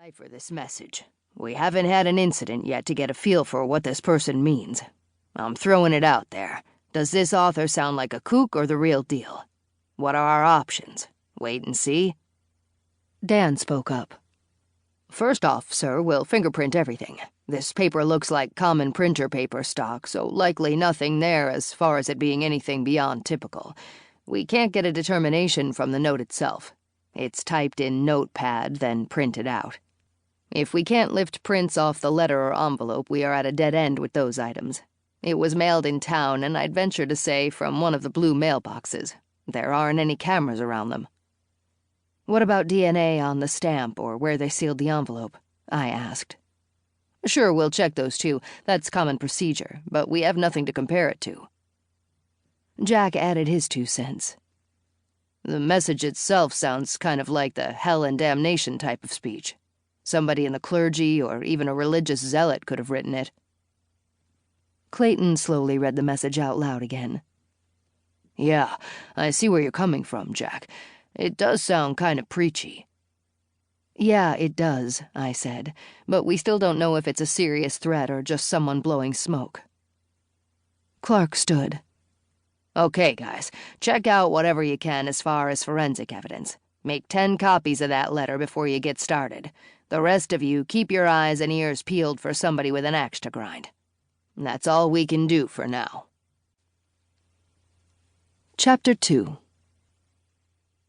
decipher this message. We haven't had an incident yet to get a feel for what this person means. I'm throwing it out there. Does this author sound like a kook or the real deal? What are our options? Wait and see? Dan spoke up. First off, sir, we'll fingerprint everything. This paper looks like common printer paper stock, so likely nothing there as far as it being anything beyond typical. We can't get a determination from the note itself. It's typed in notepad, then printed out. If we can't lift prints off the letter or envelope, we are at a dead end with those items. It was mailed in town, and I'd venture to say from one of the blue mailboxes. There aren't any cameras around them. What about DNA on the stamp or where they sealed the envelope? I asked. Sure, we'll check those too. That's common procedure, but we have nothing to compare it to. Jack added his 2 cents. The message itself sounds kind of like the hell and damnation type of speech. Somebody in the clergy or even a religious zealot could have written it. Clayton slowly read the message out loud again. Yeah, I see where you're coming from, Jack. It does sound kind of preachy. Yeah, it does, I said, but we still don't know if it's a serious threat or just someone blowing smoke. Clark stood. Okay, guys, check out whatever you can as far as forensic evidence. Make 10 copies of that letter before you get started. The rest of you, keep your eyes and ears peeled for somebody with an axe to grind. That's all we can do for now. Chapter 2.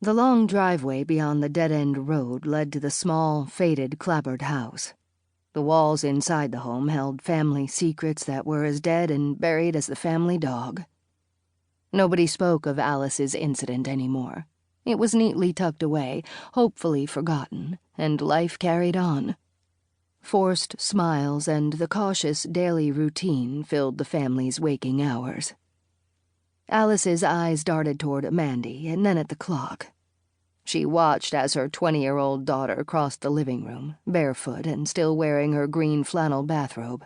The long driveway beyond the dead-end road led to the small, faded, clapboard house. The walls inside the home held family secrets that were as dead and buried as the family dog. Nobody spoke of Alice's incident anymore. It was neatly tucked away, hopefully forgotten, and life carried on. Forced smiles and the cautious daily routine filled the family's waking hours. Alice's eyes darted toward Mandy and then at the clock. She watched as her 20-year-old daughter crossed the living room, barefoot and still wearing her green flannel bathrobe.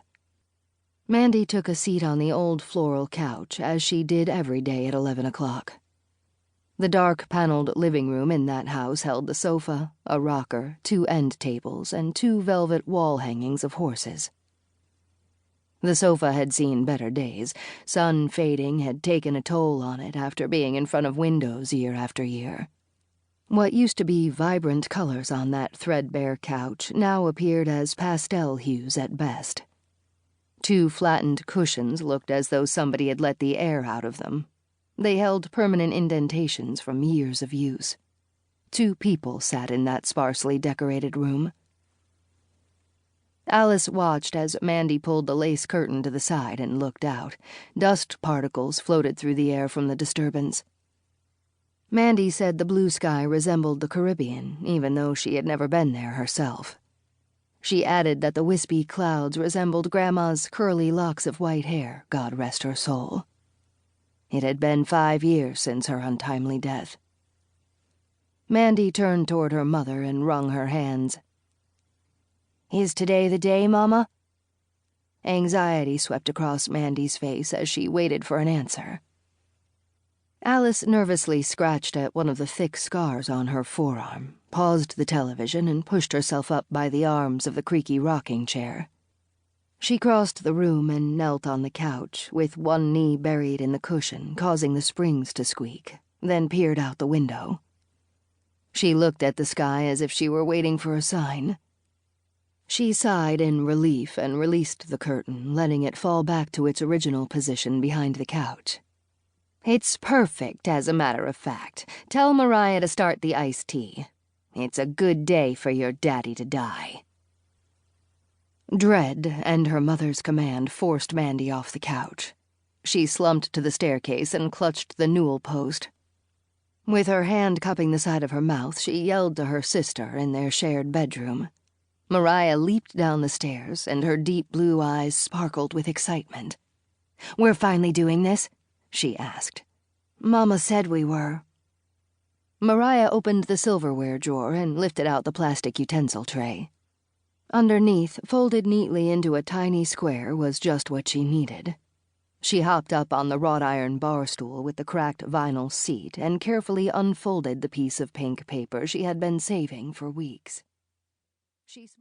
Mandy took a seat on the old floral couch, as she did every day at 11 o'clock. The dark-paneled living room in that house held the sofa, a rocker, 2 end tables, and 2 velvet wall hangings of horses. The sofa had seen better days. Sun fading had taken a toll on it after being in front of windows year after year. What used to be vibrant colors on that threadbare couch now appeared as pastel hues at best. 2 flattened cushions looked as though somebody had let the air out of them. They held permanent indentations from years of use. 2 people sat in that sparsely decorated room. Alice watched as Mandy pulled the lace curtain to the side and looked out. Dust particles floated through the air from the disturbance. Mandy said the blue sky resembled the Caribbean, even though she had never been there herself. She added that the wispy clouds resembled Grandma's curly locks of white hair, God rest her soul. It had been 5 years since her untimely death. Mandy turned toward her mother and wrung her hands. Is today the day, Mama? Anxiety swept across Mandy's face as she waited for an answer. Alice nervously scratched at one of the thick scars on her forearm, paused the television, and pushed herself up by the arms of the creaky rocking chair. She crossed the room and knelt on the couch, with one knee buried in the cushion, causing the springs to squeak, then peered out the window. She looked at the sky as if she were waiting for a sign. She sighed in relief and released the curtain, letting it fall back to its original position behind the couch. It's perfect, as a matter of fact. Tell Mariah to start the iced tea. It's a good day for your daddy to die. Dread and her mother's command forced Mandy off the couch. She slumped to the staircase and clutched the newel post. With her hand cupping the side of her mouth, she yelled to her sister in their shared bedroom. Mariah leaped down the stairs, and her deep blue eyes sparkled with excitement. We're finally doing this? She asked. Mama said we were. Mariah opened the silverware drawer and lifted out the plastic utensil tray. Underneath, folded neatly into a tiny square, was just what she needed. She hopped up on the wrought-iron bar stool with the cracked vinyl seat and carefully unfolded the piece of pink paper she had been saving for weeks. She